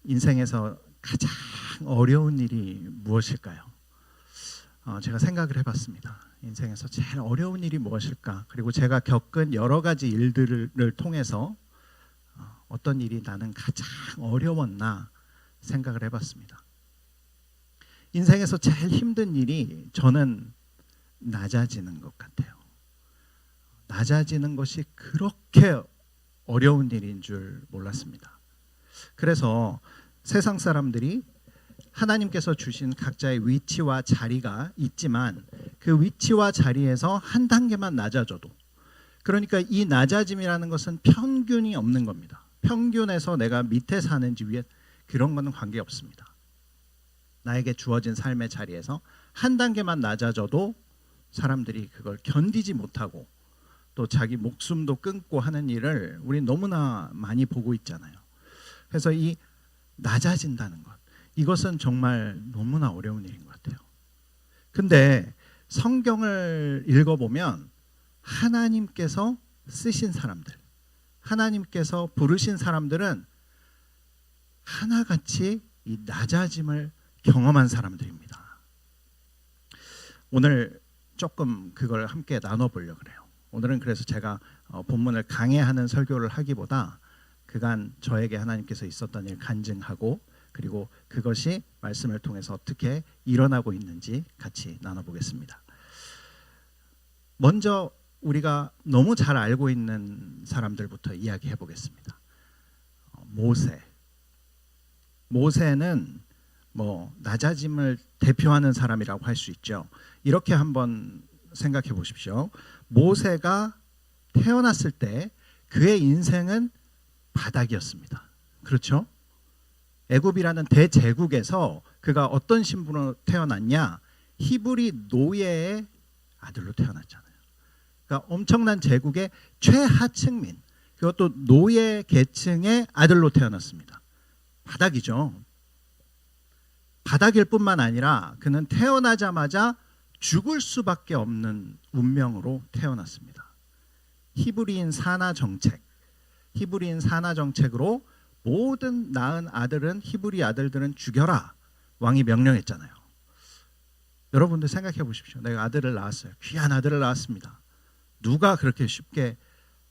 인생에서 가장 어려운 일이 무엇일까요? 제가 생각을 해봤습니다. 인생에서 제일 어려운 일이 무엇일까? 그리고 제가 겪은 여러 가지 일들을 통해서 어떤 일이 나는 가장 어려웠나 생각을 해봤습니다. 인생에서 제일 힘든 일이 저는 낮아지는 것 같아요. 낮아지는 것이 그렇게 어려운 일인 줄 몰랐습니다. 그래서 세상 사람들이 하나님께서 주신 각자의 위치와 자리가 있지만 그 위치와 자리에서 한 단계만 낮아져도, 그러니까 이 낮아짐이라는 것은 평균이 없는 겁니다. 평균에서 내가 밑에 사는지 위에, 그런 거는 관계없습니다. 나에게 주어진 삶의 자리에서 한 단계만 낮아져도 사람들이 그걸 견디지 못하고 또 자기 목숨도 끊고 하는 일을 우리 너무나 많이 보고 있잖아요. 그래서 이 낮아진다는 것, 이것은 정말 너무나 어려운 일인 것 같아요. 근데 성경을 읽어보면 하나님께서 쓰신 사람들, 하나님께서 부르신 사람들은 하나같이 이 낮아짐을 경험한 사람들입니다. 오늘 조금 그걸 함께 나눠보려고 그래요. 오늘은 그래서 제가 본문을 강해하는 설교를 하기보다 그간 저에게 하나님께서 있었던 일 간증하고, 그리고 그것이 말씀을 통해서 어떻게 일어나고 있는지 같이 나눠보겠습니다. 먼저 우리가 너무 잘 알고 있는 사람들부터 이야기해 보겠습니다. 모세는 낮아짐을 대표하는 사람이라고 할 수 있죠. 이렇게 한번 생각해 보십시오. 모세가 태어났을 때 그의 인생은 바닥이었습니다. 그렇죠? 애굽이라는 대제국에서 그가 어떤 신분으로 태어났냐? 히브리 노예의 아들로 태어났잖아요. 그러니까 엄청난 제국의 최하층민, 그것도 노예 계층의 아들로 태어났습니다. 바닥이죠. 바닥일 뿐만 아니라 그는 태어나자마자 죽을 수밖에 없는 운명으로 태어났습니다. 히브리인 산하 정책으로 모든 낳은 아들은, 히브리 아들들은 죽여라, 왕이 명령했잖아요. 여러분들 생각해 보십시오. 내가 아들을 낳았어요. 귀한 아들을 낳았습니다. 누가 그렇게 쉽게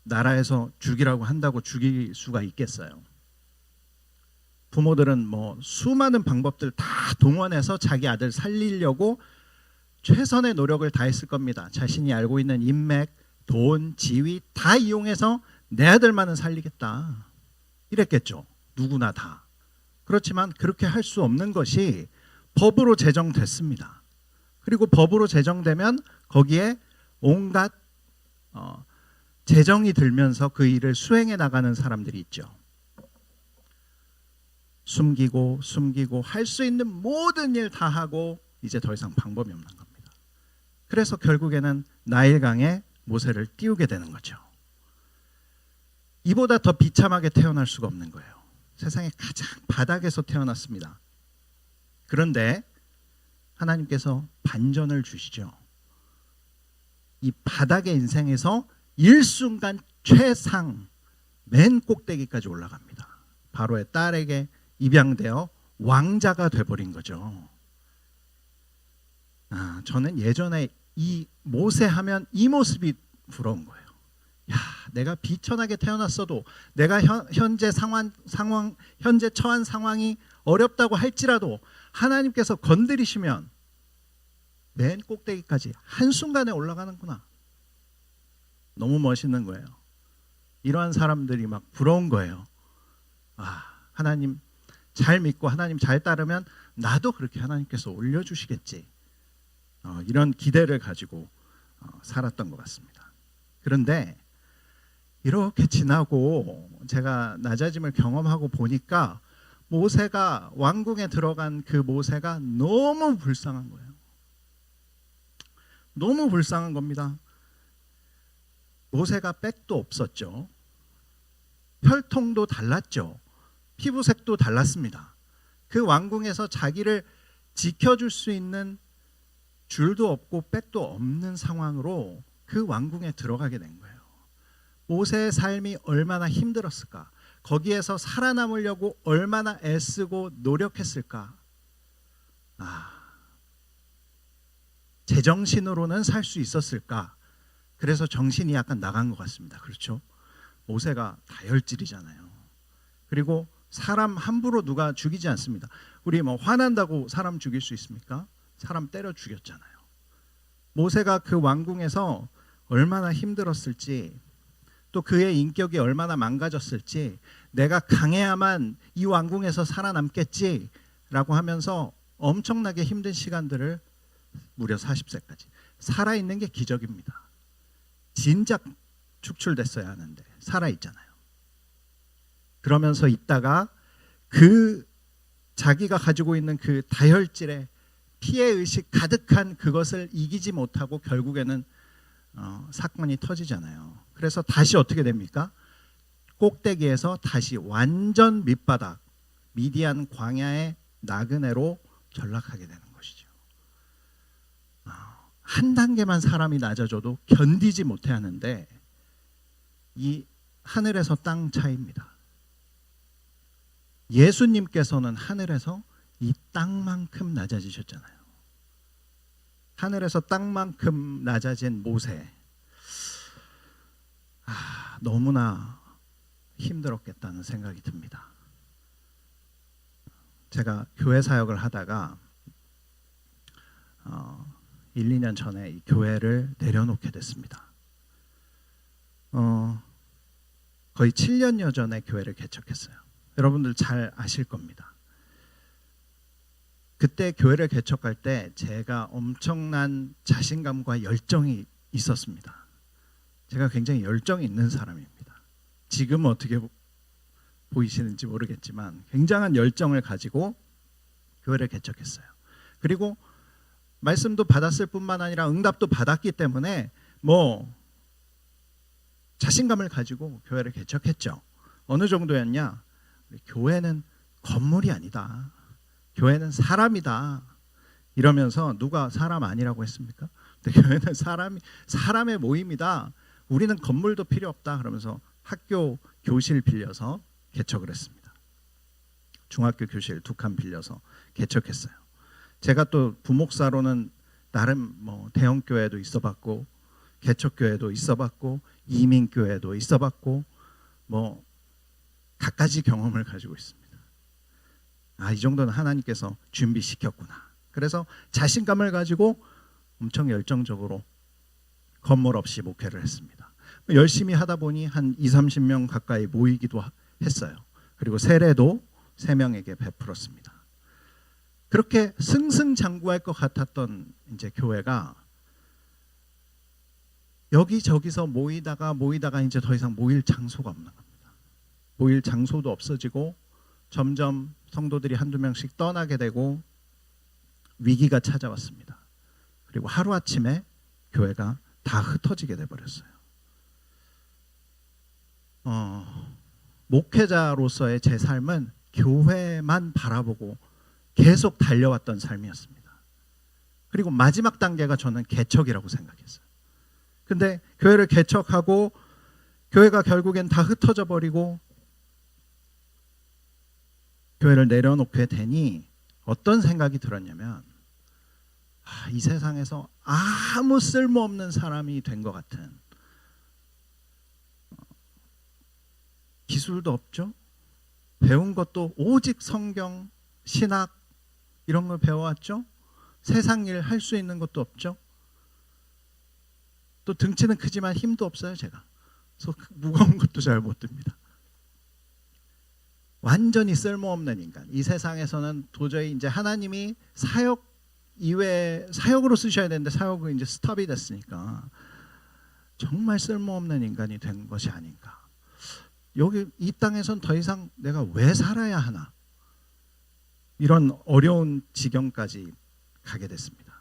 나라에서 죽이라고 한다고 죽일 수가 있겠어요? 부모들은 수많은 방법들 다 동원해서 자기 아들 살리려고 최선의 노력을 다했을 겁니다. 자신이 알고 있는 인맥, 돈, 지위 다 이용해서 내 아들만은 살리겠다 이랬겠죠. 누구나 다. 그렇지만 그렇게 할 수 없는 것이 법으로 제정됐습니다. 그리고 법으로 제정되면 거기에 온갖 재정이 들면서 그 일을 수행해 나가는 사람들이 있죠. 숨기고 할 수 있는 모든 일 다 하고 이제 더 이상 방법이 없는 겁니다. 그래서 결국에는 나일강에 모세를 띄우게 되는 거죠. 이보다 더 비참하게 태어날 수가 없는 거예요. 세상의 가장 바닥에서 태어났습니다. 그런데 하나님께서 반전을 주시죠. 이 바닥의 인생에서 일순간 최상 맨 꼭대기까지 올라갑니다. 바로의 딸에게 입양되어 왕자가 돼버린 거죠. 저는 예전에 이 모세하면 이 모습이 부러운 거예요. 야, 내가 비천하게 태어났어도, 내가 현재 처한 상황이 어렵다고 할지라도 하나님께서 건드리시면 맨 꼭대기까지 한순간에 올라가는구나. 너무 멋있는 거예요. 이러한 사람들이 막 부러운 거예요. 하나님 잘 믿고 하나님 잘 따르면 나도 그렇게 하나님께서 올려주시겠지. 이런 기대를 가지고 살았던 것 같습니다. 그런데 이렇게 지나고 제가 낮아짐을 경험하고 보니까 모세가 왕궁에 들어간 그 모세가 너무 불쌍한 거예요. 너무 불쌍한 겁니다. 모세가 백도 없었죠. 혈통도 달랐죠. 피부색도 달랐습니다. 그 왕궁에서 자기를 지켜줄 수 있는 줄도 없고 백도 없는 상황으로 그 왕궁에 들어가게 된 거예요. 모세의 삶이 얼마나 힘들었을까. 거기에서 살아남으려고 얼마나 애쓰고 노력했을까. 제정신으로는 살 수 있었을까. 그래서 정신이 약간 나간 것 같습니다. 그렇죠? 모세가 다혈질이잖아요. 그리고 사람 함부로 누가 죽이지 않습니다. 우리 뭐 화난다고 사람 죽일 수 있습니까? 사람 때려 죽였잖아요. 모세가 그 왕궁에서 얼마나 힘들었을지, 또 그의 인격이 얼마나 망가졌을지, 내가 강해야만 이 왕궁에서 살아남겠지라고 하면서 엄청나게 힘든 시간들을 무려 40세까지 살아있는 게 기적입니다. 진작 축출됐어야 하는데 살아있잖아요. 그러면서 있다가 그 자기가 가지고 있는 그 다혈질의 피해의식 가득한 그것을 이기지 못하고 결국에는 사건이 터지잖아요. 그래서 다시 어떻게 됩니까? 꼭대기에서 다시 완전 밑바닥, 미디안 광야의 나그네로 전락하게 되는 것이죠. 한 단계만 사람이 낮아져도 견디지 못해 하는데, 이 하늘에서 땅 차이입니다. 예수님께서는 하늘에서 이 땅만큼 낮아지셨잖아요. 하늘에서 땅만큼 낮아진 모세, 너무나 힘들었겠다는 생각이 듭니다. 제가 교회 사역을 하다가 1, 2년 전에 이 교회를 내려놓게 됐습니다. 거의 7년여 전에 교회를 개척했어요. 여러분들 잘 아실 겁니다. 그때 교회를 개척할 때 제가 엄청난 자신감과 열정이 있었습니다. 제가 굉장히 열정이 있는 사람입니다. 지금 어떻게 보이시는지 모르겠지만 굉장한 열정을 가지고 교회를 개척했어요. 그리고 말씀도 받았을 뿐만 아니라 응답도 받았기 때문에 뭐 자신감을 가지고 교회를 개척했죠. 어느 정도였냐? 교회는 건물이 아니다. 교회는 사람이다. 이러면서 누가 사람 아니라고 했습니까? 근데 교회는 사람의 모임이다. 우리는 건물도 필요 없다. 그러면서 학교 교실 빌려서 개척을 했습니다. 중학교 교실 2칸 빌려서 개척했어요. 제가 또 부목사로는 나름 뭐 대형 교회도 있어봤고, 개척 교회도 있어봤고, 이민 교회도 있어봤고, 뭐 갖가지 경험을 가지고 있습니다. 이 정도는 하나님께서 준비시켰구나. 그래서 자신감을 가지고 엄청 열정적으로 건물 없이 목회를 했습니다. 열심히 하다 보니 한 20-30명 가까이 모이기도 했어요. 그리고 세례도 3명에게 베풀었습니다. 그렇게 승승장구할 것 같았던 이제 교회가 여기저기서 모이다가 이제 더 이상 모일 장소가 없는 겁니다. 모일 장소도 없어지고 점점 성도들이 1-2명씩 떠나게 되고 위기가 찾아왔습니다. 그리고 하루아침에 교회가 다 흩어지게 돼버렸어요. 목회자로서의 제 삶은 교회만 바라보고 계속 달려왔던 삶이었습니다. 그리고 마지막 단계가 저는 개척이라고 생각했어요. 근데 교회를 개척하고 교회가 결국엔 다 흩어져 버리고 교회를 내려놓게 되니 어떤 생각이 들었냐면, 이 세상에서 아무 쓸모없는 사람이 된 것 같은, 기술도 없죠. 배운 것도 오직 성경, 신학 이런 걸 배워왔죠. 세상 일 할 수 있는 것도 없죠. 또 등치는 크지만 힘도 없어요. 제가 그래서 무거운 것도 잘 못 듭니다. 완전히 쓸모없는 인간. 이 세상에서는 도저히 이제 하나님이 사역 이외에 사역으로 쓰셔야 되는데 사역은 이제 스톱이 됐으니까 정말 쓸모없는 인간이 된 것이 아닌가. 여기 이 땅에선 더 이상 내가 왜 살아야 하나, 이런 어려운 지경까지 가게 됐습니다.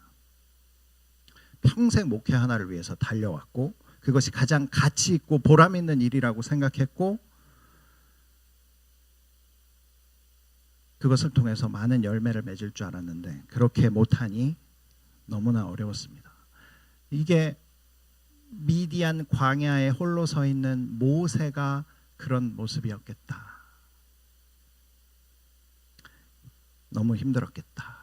평생 목회 하나를 위해서 달려왔고 그것이 가장 가치 있고 보람 있는 일이라고 생각했고 그것을 통해서 많은 열매를 맺을 줄 알았는데 그렇게 못하니 너무나 어려웠습니다. 이게 미디안 광야에 홀로 서 있는 모세가 그런 모습이었겠다. 너무 힘들었겠다.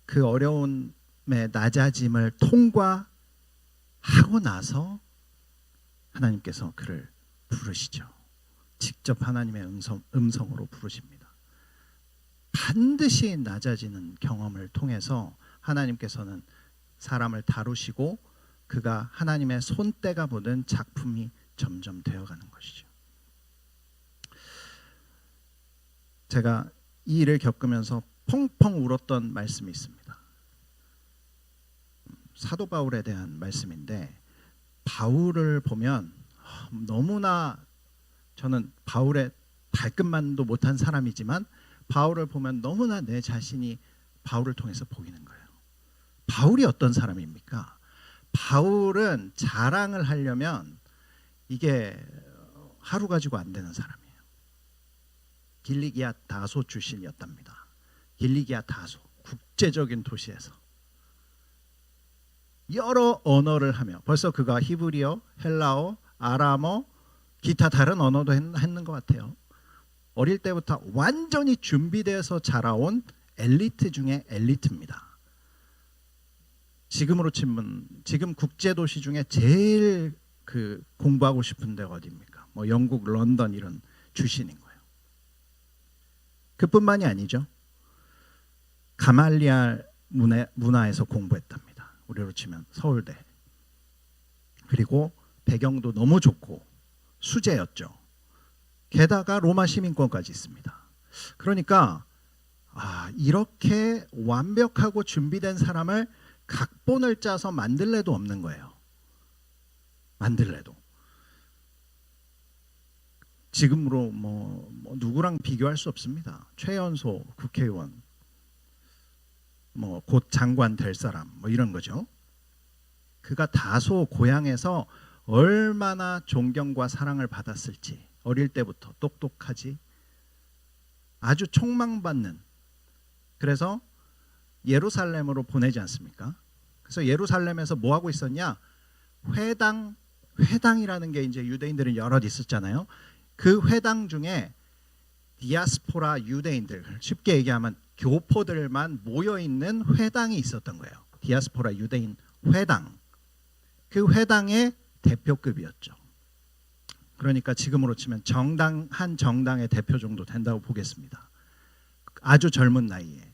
그 어려움의 낮아짐을 통과하고 나서 하나님께서 그를 부르시죠. 직접 하나님의 음성으로 부르십니다. 반드시 낮아지는 경험을 통해서 하나님께서는 사람을 다루시고 그가 하나님의 손때가 묻은 작품이 점점 되어가는 것이죠. 제가 이 일을 겪으면서 펑펑 울었던 말씀이 있습니다. 사도 바울에 대한 말씀인데, 바울을 보면 너무나, 저는 바울의 발끝만도 못한 사람이지만 바울을 보면 너무나 내 자신이 바울을 통해서 보이는 거예요. 바울이 어떤 사람입니까? 바울은 자랑을 하려면 이게 하루 가지고 안 되는 사람이에요. 길리기아 다소 출신이었답니다. 길리기아 다소, 국제적인 도시에서 여러 언어를 하며, 벌써 그가 히브리어, 헬라어, 아람어, 기타 다른 언어도 했는 것 같아요. 어릴 때부터 완전히 준비되어서 자라온 엘리트 중에 엘리트입니다. 지금으로 치면 지금 국제도시 중에 제일 그 공부하고 싶은 데가 어디입니까? 뭐 영국, 런던 이런 출신인 거예요. 그뿐만이 아니죠. 가말리알 문화에서 공부했답니다. 우리로 치면 서울대. 그리고 배경도 너무 좋고 수재였죠. 게다가 로마 시민권까지 있습니다. 그러니까 이렇게 완벽하고 준비된 사람을 각본을 짜서 만들래도 없는 거예요. 만들래도. 지금으로 뭐 누구랑 비교할 수 없습니다. 최연소 국회의원, 뭐 곧 장관 될 사람, 뭐 이런 거죠. 그가 다소 고향에서 얼마나 존경과 사랑을 받았을지, 어릴 때부터 똑똑하지, 아주 촉망받는, 그래서 예루살렘으로 보내지 않습니까? 그래서 예루살렘에서 뭐 하고 있었냐? 회당이라는 게 이제 유대인들은 여럿 있었잖아요. 그 회당 중에 디아스포라 유대인들, 쉽게 얘기하면 교포들만 모여 있는 회당이 있었던 거예요. 디아스포라 유대인 회당. 그 회당의 대표급이었죠. 그러니까 지금으로 치면 한 정당의 대표 정도 된다고 보겠습니다. 아주 젊은 나이에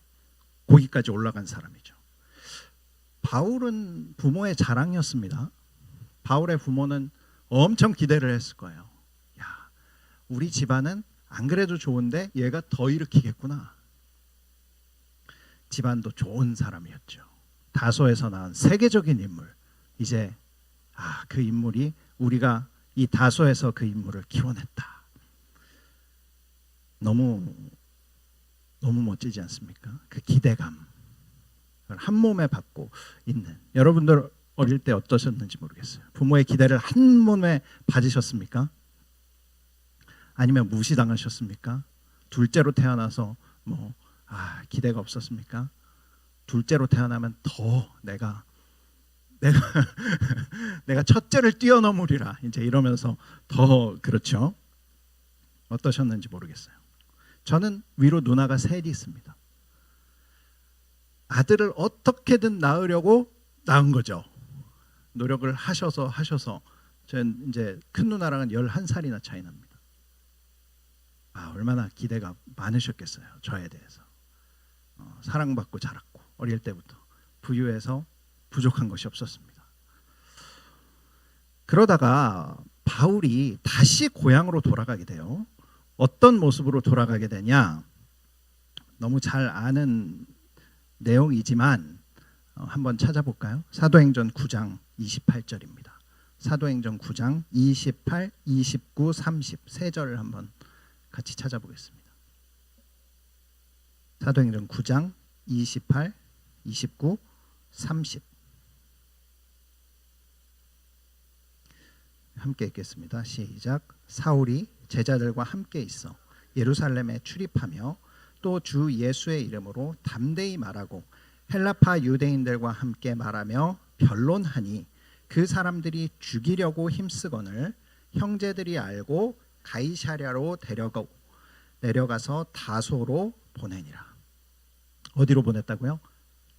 거기까지 올라간 사람이죠. 바울은 부모의 자랑이었습니다. 바울의 부모는 엄청 기대를 했을 거예요. 야, 우리 집안은 안 그래도 좋은데 얘가 더 일으키겠구나. 집안도 좋은 사람이었죠. 다소에서 나온 세계적인 인물. 이제 그 인물이, 우리가 이 다소에서 그 인물을 키워냈다. 너무 멋지지 않습니까? 그 기대감 한 몸에 받고 있는, 여러분들 어릴 때 어떠셨는지 모르겠어요. 부모의 기대를 한 몸에 받으셨습니까? 아니면 무시당하셨습니까? 둘째로 태어나서 기대가 없었습니까? 둘째로 태어나면 더 내가 첫째를 뛰어넘으리라, 이제 이러면서 더, 그렇죠. 어떠셨는지 모르겠어요. 저는 위로 누나가 셋이 있습니다. 아들을 어떻게든 낳으려고 낳은 거죠. 노력을 하셔서 저는 이제 큰 누나랑은 11살이나 차이 납니다. 얼마나 기대가 많으셨겠어요. 저에 대해서. 사랑받고 자랐고, 어릴 때부터 부유해서 부족한 것이 없었습니다. 그러다가 바울이 다시 고향으로 돌아가게 돼요. 어떤 모습으로 돌아가게 되냐? 너무 잘 아는 내용이지만 한번 찾아볼까요? 사도행전 9장 28절입니다. 사도행전 9장 28, 29, 30 세 절을 한번 같이 찾아보겠습니다. 사도행전 9장 28, 29, 30 함께 읽겠습니다. 시작. 사울이 제자들과 함께 있어 예루살렘에 출입하며 또 주 예수의 이름으로 담대히 말하고 헬라파 유대인들과 함께 말하며 변론하니 그 사람들이 죽이려고 힘쓰거늘 형제들이 알고 가이사랴로 데려가서 다소로 보내니라. 어디로 보냈다고요?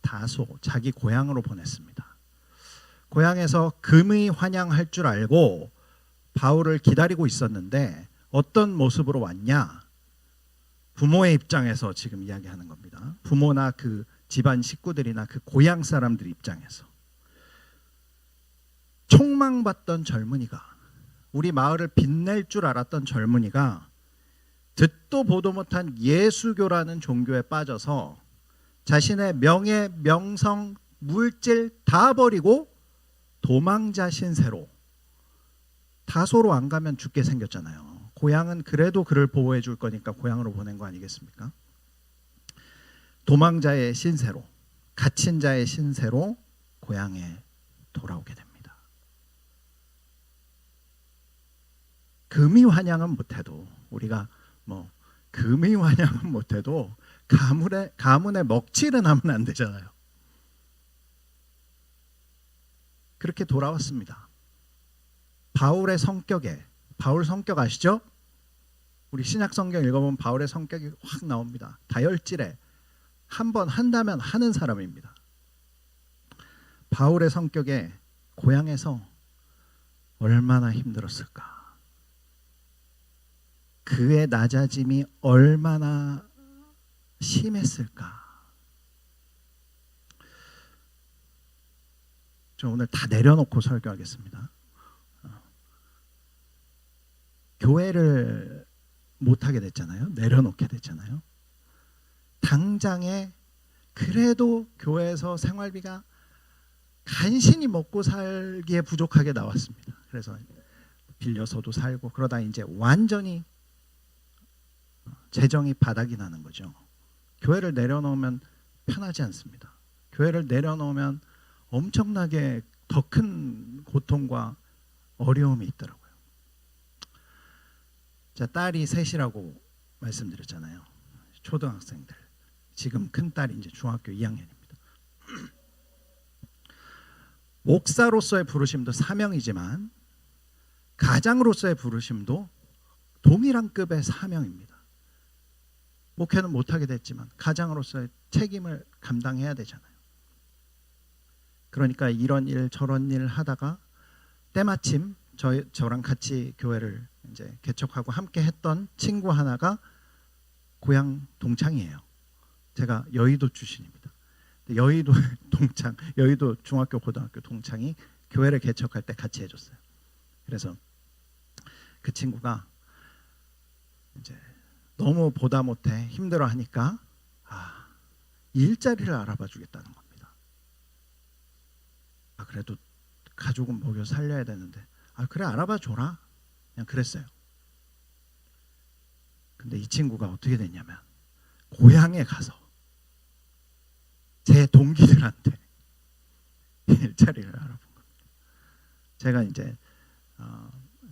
다소, 자기 고향으로 보냈습니다. 고향에서 금이 환영할 줄 알고 바울을 기다리고 있었는데 어떤 모습으로 왔냐? 부모의 입장에서 지금 이야기하는 겁니다. 부모나 그 집안 식구들이나 그 고향 사람들 입장에서 촉망받던 젊은이가, 우리 마을을 빛낼 줄 알았던 젊은이가 듣도 보도 못한 예수교라는 종교에 빠져서 자신의 명예, 명성, 물질 다 버리고 도망자 신세로, 다소로 안 가면 죽게 생겼잖아요. 고향은 그래도 그를 보호해 줄 거니까 고향으로 보낸 거 아니겠습니까? 도망자의 신세로, 갇힌 자의 신세로 고향에 돌아오게 됩니다. 금이 환영은 못해도, 우리가 뭐 금이 환영은 못해도 가문의 먹칠은 하면 안 되잖아요. 그렇게 돌아왔습니다. 바울의 성격에, 바울 성격 아시죠? 우리 신약 성경 읽어보면 바울의 성격이 확 나옵니다. 다혈질에 한번 한다면 하는 사람입니다. 바울의 성격에 고향에서 얼마나 힘들었을까? 그의 낮아짐이 얼마나 심했을까? 저 오늘 다 내려놓고 설교하겠습니다. 교회를 못하게 됐잖아요. 내려놓게 됐잖아요. 당장에 그래도 교회에서 생활비가 간신히 먹고 살기에 부족하게 나왔습니다. 그래서 빌려서도 살고 그러다 이제 완전히 재정이 바닥이 나는 거죠. 교회를 내려놓으면 편하지 않습니다. 교회를 내려놓으면 엄청나게 더 큰 고통과 어려움이 있더라고요. 자, 딸이 셋이라고 말씀드렸잖아요. 초등학생들. 지금 큰 딸이 이제 중학교 2학년입니다. 목사로서의 부르심도 사명이지만 가장으로서의 부르심도 동일한 급의 사명입니다. 목회는 못하게 됐지만 가장으로서의 책임을 감당해야 되잖아요. 그러니까 이런 일 저런 일 하다가 때마침 저랑 같이 교회를 이제 개척하고 함께 했던 친구 하나가 고향 동창이에요. 제가 여의도 출신입니다. 여의도 동창, 여의도 중학교 고등학교 동창이 교회를 개척할 때 같이 해줬어요. 그래서 그 친구가 이제 너무 보다 못해 힘들어하니까 일자리를 알아봐 주겠다는 겁니다. 그래도 가족은 먹여 살려야 되는데 그래 알아봐 줘라, 그냥 그랬어요. 근데 이 친구가 어떻게 됐냐면 고향에 가서 제 동기들한테 일자리를 알아본 겁니다. 제가 이제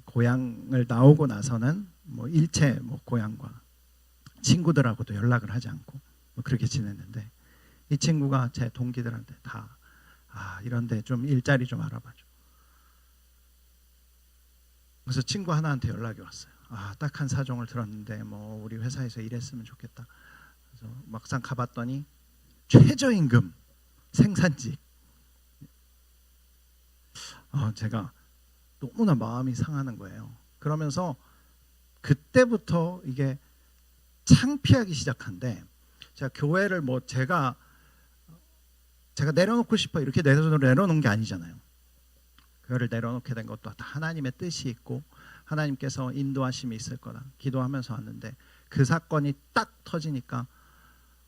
고향을 나오고 나서는 뭐 일체 뭐 고향과 친구들하고도 연락을 하지 않고 뭐 그렇게 지냈는데 이 친구가 제 동기들한테 다 이런데 좀 일자리 좀 알아봐줘. 그래서 친구 하나한테 연락이 왔어요. 딱한 사정을 들었는데 뭐 우리 회사에서 일했으면 좋겠다. 그래서 막상 가봤더니 최저임금 생산직. 제가 너무나 마음이 상하는 거예요. 그러면서 그때부터 이게 창피하기 시작한데, 제가 교회를 뭐 제가 내려놓고 싶어 이렇게 내려놓은 게 아니잖아요. 교회를 내려놓게 된 것도 하나님의 뜻이 있고 하나님께서 인도하심이 있을 거다 기도하면서 왔는데, 그 사건이 딱 터지니까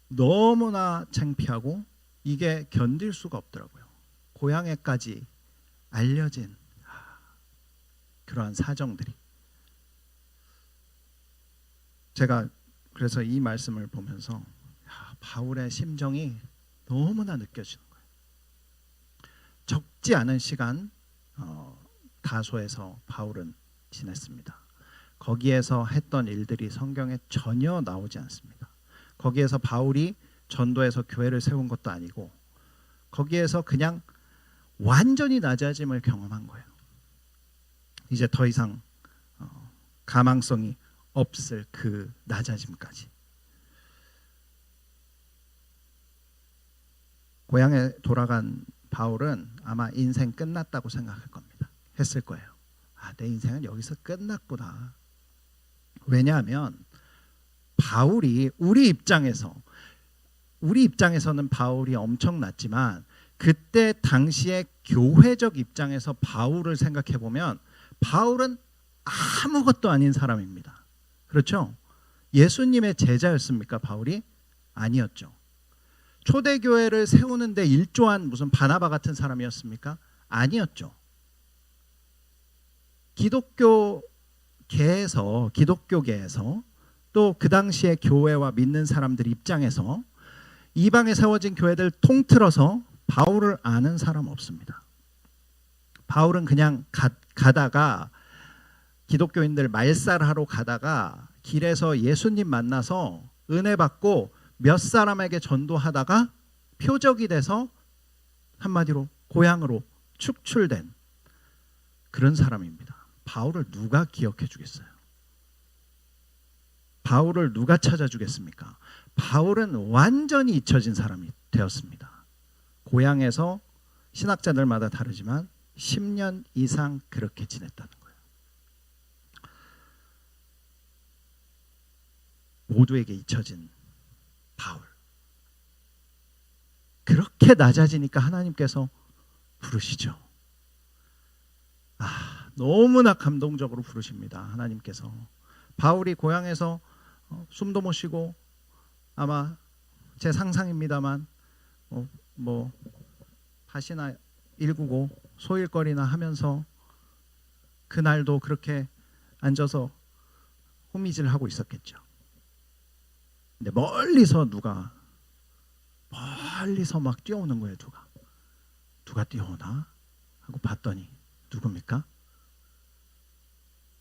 너무나 창피하고 이게 견딜 수가 없더라고요. 고향에까지 알려진 그러한 사정들이. 제가 그래서 이 말씀을 보면서 바울의 심정이 너무나 느껴지는 거예요. 적지 않은 시간 다소에서 바울은 지냈습니다. 거기에서 했던 일들이 성경에 전혀 나오지 않습니다. 거기에서 바울이 전도해서 교회를 세운 것도 아니고 거기에서 그냥 완전히 낮아짐을 경험한 거예요. 이제 더 이상 가망성이 없을 그 낮아짐까지. 고향에 돌아간 바울은 아마 인생 끝났다고 생각할 겁니다. 했을 거예요. 아, 내 인생은 여기서 끝났구나. 왜냐하면 바울이 우리 입장에서는 바울이 엄청났지만 그때 당시에 교회적 입장에서 바울을 생각해 보면 바울은 아무것도 아닌 사람입니다. 그렇죠? 예수님의 제자였습니까, 바울이? 아니었죠. 초대교회를 세우는데 일조한 무슨 바나바 같은 사람이었습니까? 아니었죠. 기독교계에서 또 그 당시의 교회와 믿는 사람들 입장에서 이방에 세워진 교회들 통틀어서 바울을 아는 사람 없습니다. 바울은 그냥 가다가 기독교인들 말살하러 가다가 길에서 예수님 만나서 은혜 받고 몇 사람에게 전도하다가 표적이 돼서 한마디로 고향으로 축출된 그런 사람입니다. 바울을 누가 기억해 주겠어요? 바울을 누가 찾아주겠습니까? 바울은 완전히 잊혀진 사람이 되었습니다. 고향에서 신학자들마다 다르지만 10년 이상 그렇게 지냈다는 거예요. 모두에게 잊혀진 바울. 그렇게 낮아지니까 하나님께서 부르시죠. 너무나 감동적으로 부르십니다. 하나님께서. 바울이 고향에서 숨도 못 쉬고 아마 제 상상입니다만 밭이나 일구고 소일거리나 하면서 그날도 그렇게 앉아서 호미질하고 있었겠죠. 근데 멀리서 막 뛰어오는 거예요. 누가 뛰어오나 하고 봤더니 누굽니까?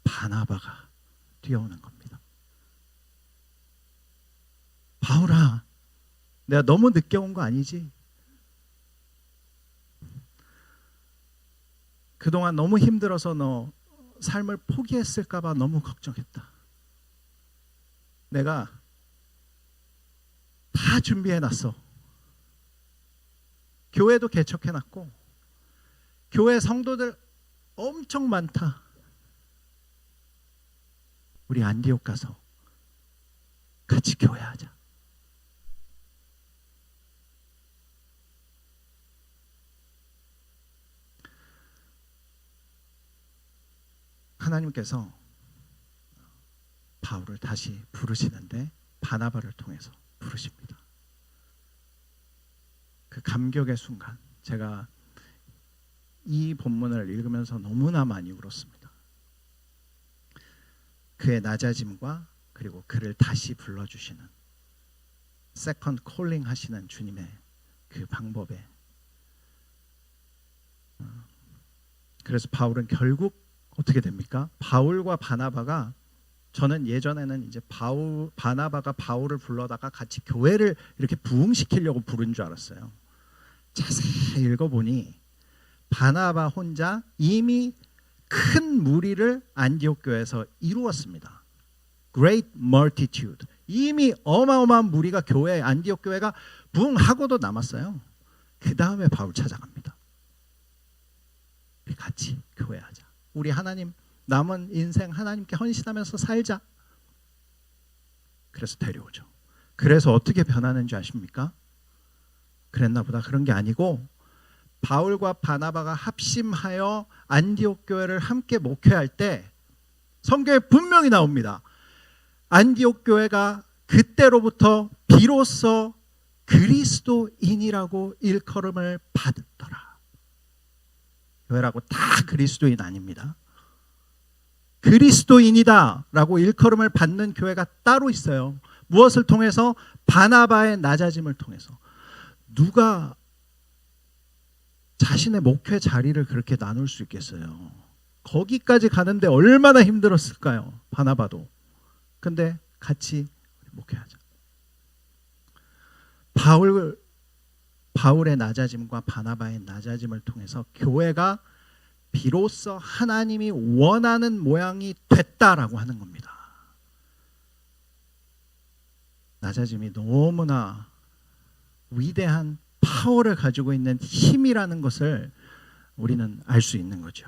바나바가 뛰어오는 겁니다. 바울아, 내가 너무 늦게 온 거 아니지? 그동안 너무 힘들어서 너 삶을 포기했을까 봐 너무 걱정했다. 내가 다 준비해놨어. 교회도 개척해놨고 교회 성도들 엄청 많다. 우리 안디옥 가서 같이 교회하자. 하나님께서 바울을 다시 부르시는데 바나바를 통해서 부르십니다. 그 감격의 순간, 제가 이 본문을 읽으면서 너무나 많이 울었습니다. 그의 낮아짐과 그리고 그를 다시 불러주시는 세컨드 콜링 하시는 주님의 그 방법에, 그래서 바울은 결국 어떻게 됩니까? 바울과 바나바가, 저는 예전에는 이제 바나바가 바울을 불러다가 같이 교회를 이렇게 부흥시키려고 부른 줄 알았어요. 자세히 읽어보니 바나바 혼자 이미 큰 무리를 안디옥 교회에서 이루었습니다. Great multitude. 이미 어마어마한 무리가 안디옥 교회가 부흥하고도 남았어요. 그 다음에 바울 찾아갑니다. 우리 같이 교회하자. 우리 하나님 남은 인생 하나님께 헌신하면서 살자. 그래서 데려오죠. 그래서 어떻게 변하는지 아십니까? 그랬나 보다. 그런 게 아니고 바울과 바나바가 합심하여 안디옥 교회를 함께 목회할 때 성경에 분명히 나옵니다. 안디옥 교회가 그때로부터 비로소 그리스도인이라고 일컬음을 받았더라. 교회라고 다 그리스도인 아닙니다. 그리스도인이다 라고 일컬음을 받는 교회가 따로 있어요. 무엇을 통해서? 바나바의 낮아짐을 통해서. 누가 자신의 목회 자리를 그렇게 나눌 수 있겠어요? 거기까지 가는데 얼마나 힘들었을까요? 바나바도. 근데 같이 목회하자. 바울의 낮아짐과 바나바의 낮아짐을 통해서 교회가 비로소 하나님이 원하는 모양이 됐다라고 하는 겁니다. 낮아짐이 너무나 위대한 파워를 가지고 있는 힘이라는 것을 우리는 알 수 있는 거죠.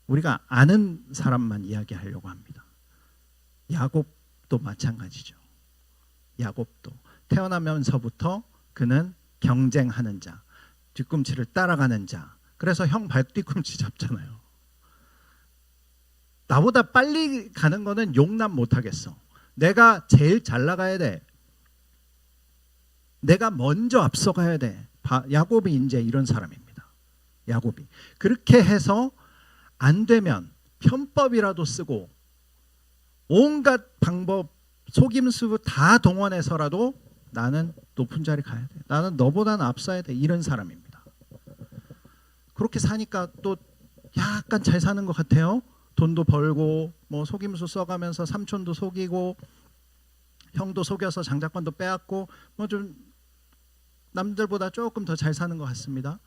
우리가 아는 사람만 이야기하려고 합니다. 야곱도 마찬가지죠. 야곱도 태어나면서부터 그는 경쟁하는 자, 뒤꿈치를 따라가는 자. 그래서 형 발뒤꿈치 잡잖아요. 나보다 빨리 가는 거는 용납 못하겠어. 내가 제일 잘 나가야 돼. 내가 먼저 앞서가야 돼. 야곱이 이제 이런 사람입니다. 야곱이 그렇게 해서 안 되면 편법이라도 쓰고 온갖 방법, 속임수 다 동원해서라도 나는 높은 자리 가야 돼. 나는 너보다는 앞서야 돼. 이런 사람입니다. 그렇게 사니까 또 약간 잘 사는 것 같아요. 돈도 벌고 뭐 속임수 써가면서 삼촌도 속이고 형도 속여서 장자권도 빼앗고 뭐 좀 남들보다 조금 더 잘 사는 것 같습니다.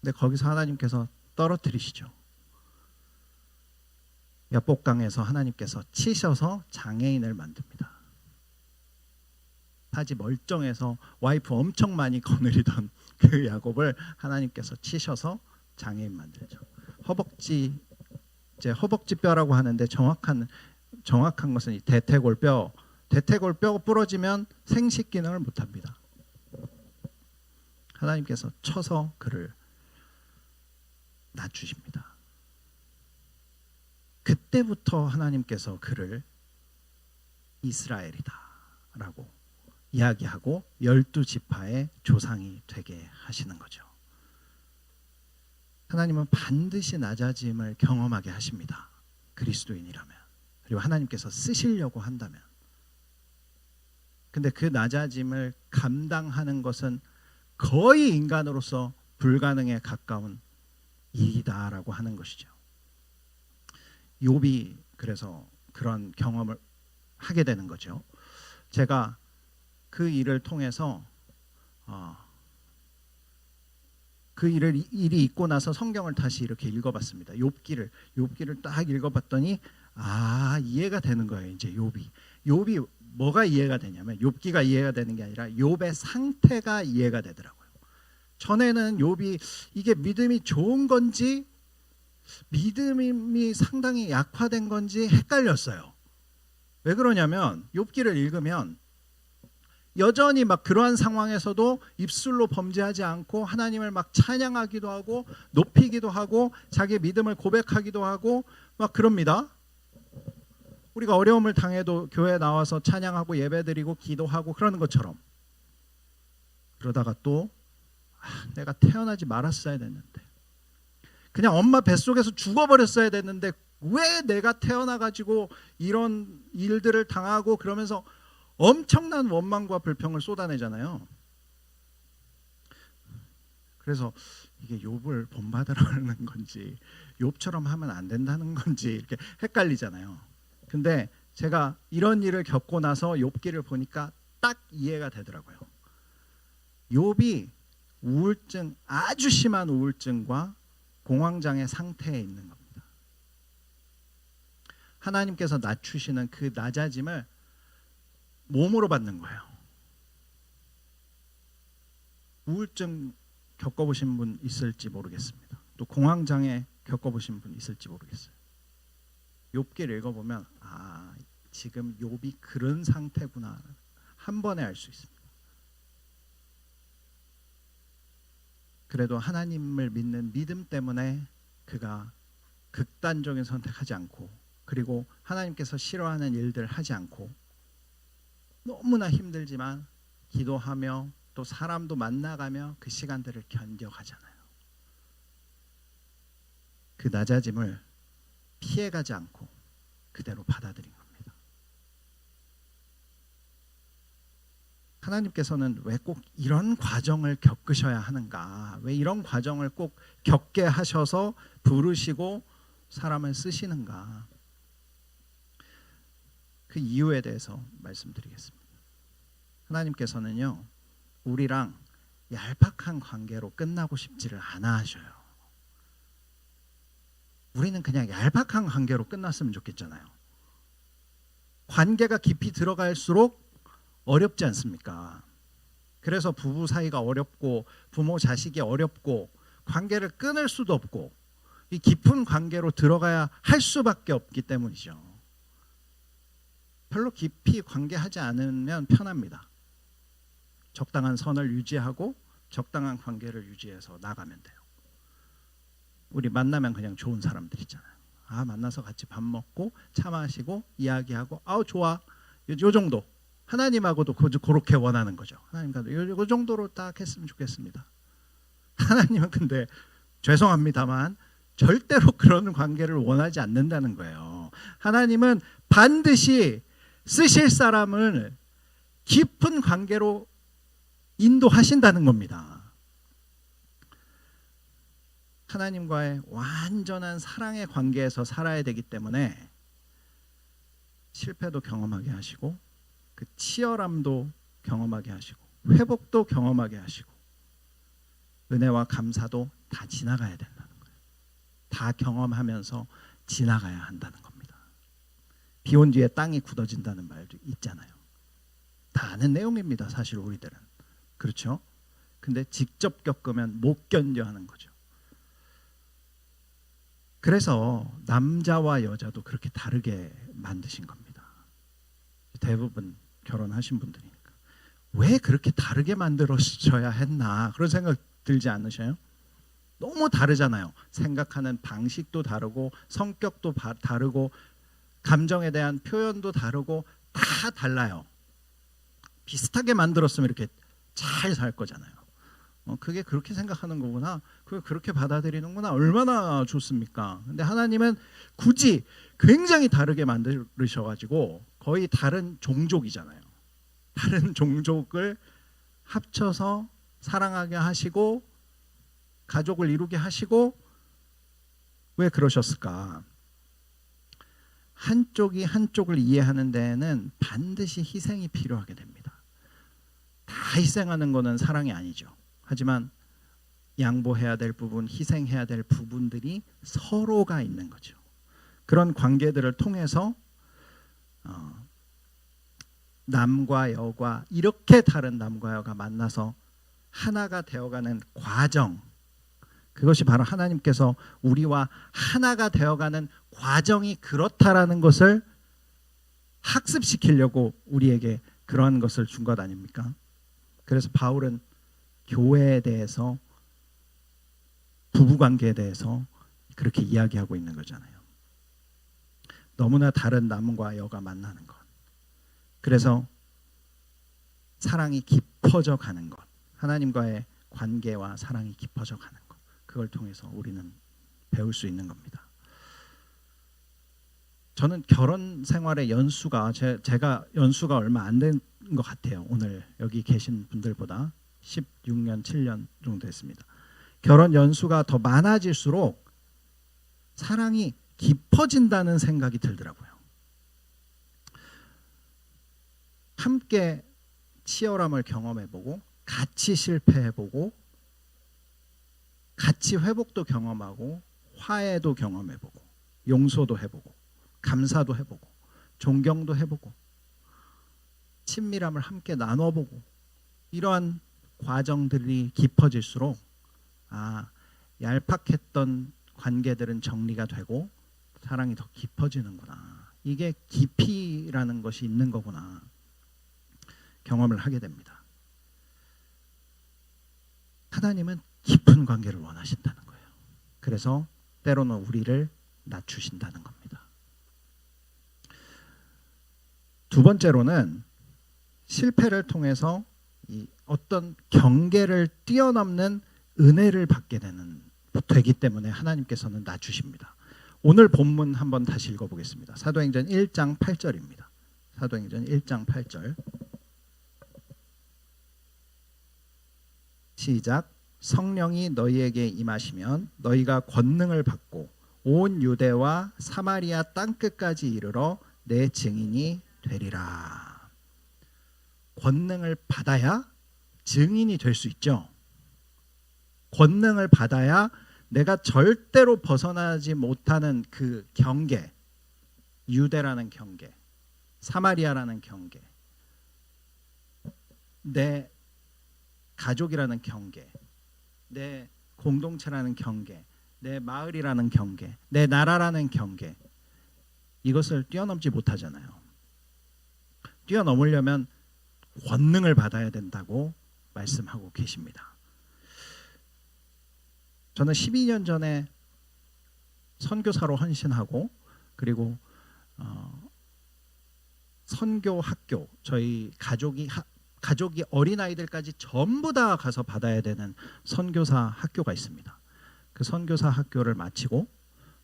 근데 거기서 하나님께서 떨어뜨리시죠. 야복강에서 하나님께서 치셔서 장애인을 만듭니다. 사지 멀쩡해서 와이프 엄청 많이 거느리던 그 야곱을 하나님께서 치셔서 장애인 만들죠. 허벅지, 이제 허벅지뼈라고 하는데 정확한 것은 이 대퇴골뼈. 대퇴골뼈가 부러지면 생식 기능을 못 합니다. 하나님께서 쳐서 그를 낮추십니다. 그때부터 하나님께서 그를 이스라엘이다라고 이야기하고 12지파의 조상이 되게 하시는 거죠. 하나님은 반드시 낮아짐을 경험하게 하십니다. 그리스도인이라면. 그리고 하나님께서 쓰시려고 한다면. 근데 그 낮아짐을 감당하는 것은 거의 인간으로서 불가능에 가까운 일이다라고 하는 것이죠. 욥이 그래서 그런 경험을 하게 되는 거죠. 제가 그 일을 통해서 그 일이 있고 나서 성경을 다시 이렇게 읽어봤습니다. 욥기를 딱 읽어봤더니 이해가 되는 거예요. 이제 욥이 뭐가 이해가 되냐면 욥기가 이해가 되는 게 아니라 욥의 상태가 이해가 되더라고요. 전에는 욥이 이게 믿음이 좋은 건지 믿음이 상당히 약화된 건지 헷갈렸어요. 왜 그러냐면 욥기를 읽으면 여전히 막 그러한 상황에서도 입술로 범죄하지 않고 하나님을 막 찬양하기도 하고 높이기도 하고 자기 믿음을 고백하기도 하고 막 그럽니다. 우리가 어려움을 당해도 교회에 나와서 찬양하고 예배드리고 기도하고 그러는 것처럼. 그러다가 또 내가 태어나지 말았어야 됐는데, 그냥 엄마 뱃속에서 죽어버렸어야 됐는데 왜 내가 태어나가지고 이런 일들을 당하고 그러면서 엄청난 원망과 불평을 쏟아내잖아요. 그래서 이게 욥을 본받으라는 건지 욥처럼 하면 안 된다는 건지 이렇게 헷갈리잖아요. 근데 제가 이런 일을 겪고 나서 욥기를 보니까 딱 이해가 되더라고요. 욥이 우울증, 아주 심한 우울증과 공황장애 상태에 있는 겁니다. 하나님께서 낮추시는 그 낮아짐을 몸으로 받는 거예요. 우울증 겪어보신 분 있을지 모르겠습니다. 또 공황장애 겪어보신 분 있을지 모르겠어요. 욥기를 읽어보면 지금 욥이 그런 상태구나 한 번에 알 수 있습니다. 그래도 하나님을 믿는 믿음 때문에 그가 극단적인 선택하지 않고, 그리고 하나님께서 싫어하는 일들 하지 않고 너무나 힘들지만 기도하며 또 사람도 만나가며 그 시간들을 견뎌가잖아요. 그 낮아짐을 피해가지 않고 그대로 받아들인 겁니다. 하나님께서는 왜 꼭 이런 과정을 겪으셔야 하는가? 왜 이런 과정을 꼭 겪게 하셔서 부르시고 사람을 쓰시는가? 그 이유에 대해서 말씀드리겠습니다. 하나님께서는요, 우리랑 얄팍한 관계로 끝나고 싶지를 않아 하셔요. 우리는 그냥 얄팍한 관계로 끝났으면 좋겠잖아요. 관계가 깊이 들어갈수록 어렵지 않습니까? 그래서 부부 사이가 어렵고 부모 자식이 어렵고 관계를 끊을 수도 없고 이 깊은 관계로 들어가야 할 수밖에 없기 때문이죠. 별로 깊이 관계하지 않으면 편합니다. 적당한 선을 유지하고 적당한 관계를 유지해서 나가면 돼요. 우리 만나면 그냥 좋은 사람들 있잖아요. 만나서 같이 밥 먹고 차 마시고 이야기하고 좋아. 요 정도. 하나님하고도 그렇게 원하는 거죠. 하나님과도 요 정도로 딱 했으면 좋겠습니다. 하나님은 근데 죄송합니다만 절대로 그런 관계를 원하지 않는다는 거예요. 하나님은 반드시 쓰실 사람을 깊은 관계로 인도하신다는 겁니다. 하나님과의 완전한 사랑의 관계에서 살아야 되기 때문에 실패도 경험하게 하시고 그 치열함도 경험하게 하시고 회복도 경험하게 하시고 은혜와 감사도 다 지나가야 된다는 거예요. 다 경험하면서 지나가야 한다는 겁니다. 비 온 뒤에 땅이 굳어진다는 말도 있잖아요. 다 아는 내용입니다. 사실 우리들은. 그렇죠? 근데 직접 겪으면 못 견뎌 하는 거죠. 그래서 남자와 여자도 그렇게 다르게 만드신 겁니다. 대부분 결혼하신 분들이니까. 왜 그렇게 다르게 만들어져야 했나 그런 생각 들지 않으셔요? 너무 다르잖아요. 생각하는 방식도 다르고 성격도 다르고 감정에 대한 표현도 다르고 다 달라요. 비슷하게 만들었으면 이렇게 잘 살 거잖아요. 그게 그렇게 생각하는 거구나. 그걸 그렇게 받아들이는구나. 얼마나 좋습니까? 근데 하나님은 굳이 굉장히 다르게 만드셔가지고 거의 다른 종족이잖아요. 다른 종족을 합쳐서 사랑하게 하시고 가족을 이루게 하시고 왜 그러셨을까? 한쪽이 한쪽을 이해하는 데에는 반드시 희생이 필요하게 됩니다. 다 희생하는 거는 사랑이 아니죠. 하지만 양보해야 될 부분, 희생해야 될 부분들이 서로가 있는 거죠. 그런 관계들을 통해서 남과 여가 이렇게 다른 남과 여가 만나서 하나가 되어가는 과정, 그것이 바로 하나님께서 우리와 하나가 되어가는 과정이 그렇다라는 것을 학습시키려고 우리에게 그러한 것을 준 것 아닙니까? 그래서 바울은 교회에 대해서 부부관계에 대해서 그렇게 이야기하고 있는 거잖아요. 너무나 다른 남과 여가 만나는 것. 그래서 사랑이 깊어져 가는 것. 하나님과의 관계와 사랑이 깊어져 가는 것. 그걸 통해서 우리는 배울 수 있는 겁니다. 저는 결혼 생활의 연수가 제가 연수가 얼마 안 된 것 같아요. 오늘 여기 계신 분들보다 16년, 7년 정도 됐습니다. 결혼 연수가 더 많아질수록 사랑이 깊어진다는 생각이 들더라고요. 함께 치열함을 경험해보고 같이 실패해보고 같이 회복도 경험하고 화해도 경험해보고 용서도 해보고 감사도 해보고 존경도 해보고 친밀함을 함께 나눠보고 이러한 과정들이 깊어질수록 얄팍했던 관계들은 정리가 되고 사랑이 더 깊어지는구나. 이게 깊이라는 것이 있는 거구나. 경험을 하게 됩니다. 하나님은 깊은 관계를 원하신다는 거예요. 그래서 때로는 우리를 낮추신다는 겁니다. 두 번째로는 실패를 통해서 이 어떤 경계를 뛰어넘는 은혜를 받게 되기 때문에 하나님께서는 낮추십니다. 오늘 본문 한번 다시 읽어보겠습니다. 사도행전 1장 8절입니다. 사도행전 1장 8절 시작. 성령이 너희에게 임하시면 너희가 권능을 받고 온 유대와 사마리아 땅끝까지 이르러 내 증인이 되리라. 권능을 받아야 증인이 될 수 있죠. 권능을 받아야 내가 절대로 벗어나지 못하는 그 경계, 유대라는 경계, 사마리아라는 경계, 내 가족이라는 경계, 내 공동체라는 경계, 내 마을이라는 경계, 내 나라라는 경계, 이것을 뛰어넘지 못하잖아요. 뛰어넘으려면 권능을 받아야 된다고 말씀하고 계십니다. 저는 12년 전에 선교사로 헌신하고, 그리고 선교 학교, 저희 가족이 어린아이들까지 전부 다 가서 받아야 되는 선교사 학교가 있습니다. 그 선교사 학교를 마치고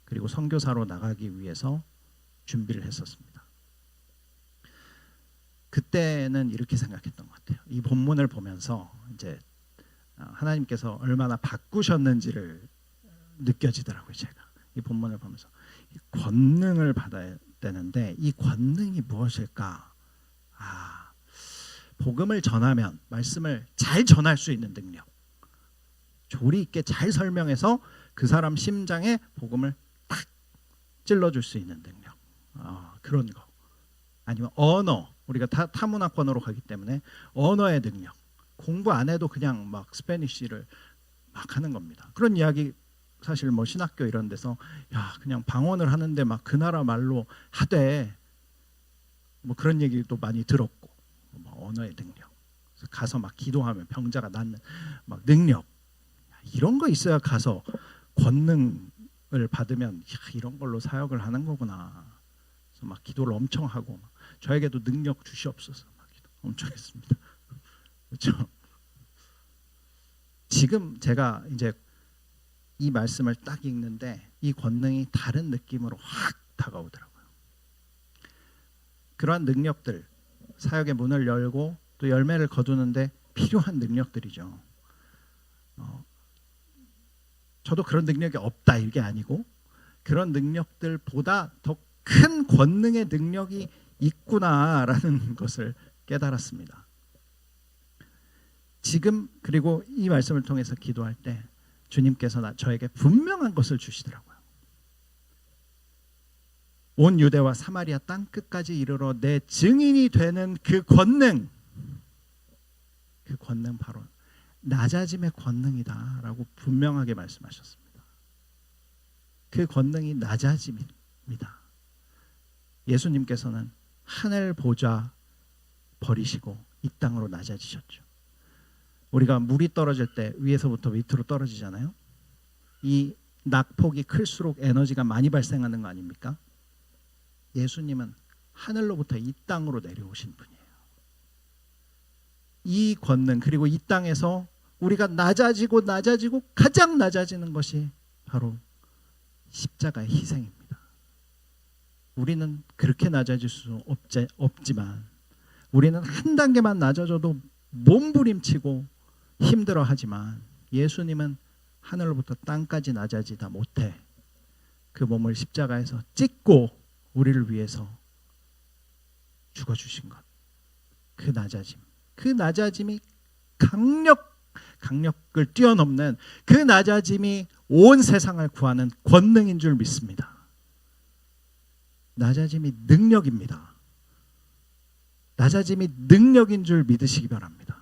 그리고 선교사로 나가기 위해서 준비를 했었습니다. 그때는 이렇게 생각했던 것 같아요. 이 본문을 보면서 이제 하나님께서 얼마나 바꾸셨는지를 느껴지더라고요. 제가 이 본문을 보면서 권능을 받아야 되는데 이 권능이 무엇일까? 복음을 전하면, 말씀을 잘 전할 수 있는 능력, 조리 있게 잘 설명해서 그 사람 심장에 복음을 딱 찔러줄 수 있는 능력, 그런 거. 아니면 언어, 우리가 타문화권으로 가기 때문에 언어의 능력, 공부 안 해도 그냥 막 스페니쉬를 막 하는 겁니다. 그런 이야기 사실 뭐 신학교 이런 데서 그냥 방언을 하는데 막 그 나라 말로 하되, 뭐 그런 얘기도 많이 들었고, 뭐 언어의 능력, 가서 막 기도하면 병자가 낫는 막 능력, 이런 거 있어야 가서 권능을 받으면 이런 걸로 사역을 하는 거구나. 그래서 막 기도를 엄청 하고, 저에게도 능력 주시옵소서 막 기도 엄청 했습니다. 그렇죠? 지금 제가 이제 이 말씀을 딱 읽는데 이 권능이 다른 느낌으로 확 다가오더라고요. 그러한 능력들, 사역의 문을 열고 또 열매를 거두는데 필요한 능력들이죠. 저도 그런 능력이 없다 이게 아니고, 그런 능력들보다 더 큰 권능의 능력이 있구나라는 것을 깨달았습니다. 지금 그리고 이 말씀을 통해서 기도할 때 주님께서 저에게 분명한 것을 주시더라고요. 온 유대와 사마리아 땅 끝까지 이르러 내 증인이 되는 그 권능, 그 권능 바로 낮아짐의 권능이다라고 분명하게 말씀하셨습니다. 그 권능이 낮아짐입니다. 예수님께서는 하늘 보좌 버리시고 이 땅으로 낮아지셨죠. 우리가 물이 떨어질 때 위에서부터 밑으로 떨어지잖아요. 이 낙폭이 클수록 에너지가 많이 발생하는 거 아닙니까? 예수님은 하늘로부터 이 땅으로 내려오신 분이에요. 이 권능, 그리고 이 땅에서 우리가 낮아지고 가장 낮아지는 것이 바로 십자가의 희생입니다. 우리는 그렇게 낮아질 수 없지만, 우리는 한 단계만 낮아져도 몸부림치고 힘들어하지만, 예수님은 하늘로부터 땅까지 낮아지다 못해 그 몸을 십자가에서 찢고 우리를 위해서 죽어주신 것, 그 낮아짐이 강력을 뛰어넘는 그 낮아짐이 온 세상을 구하는 권능인 줄 믿습니다. 낮아짐이 능력입니다. 낮아짐이 능력인 줄 믿으시기 바랍니다.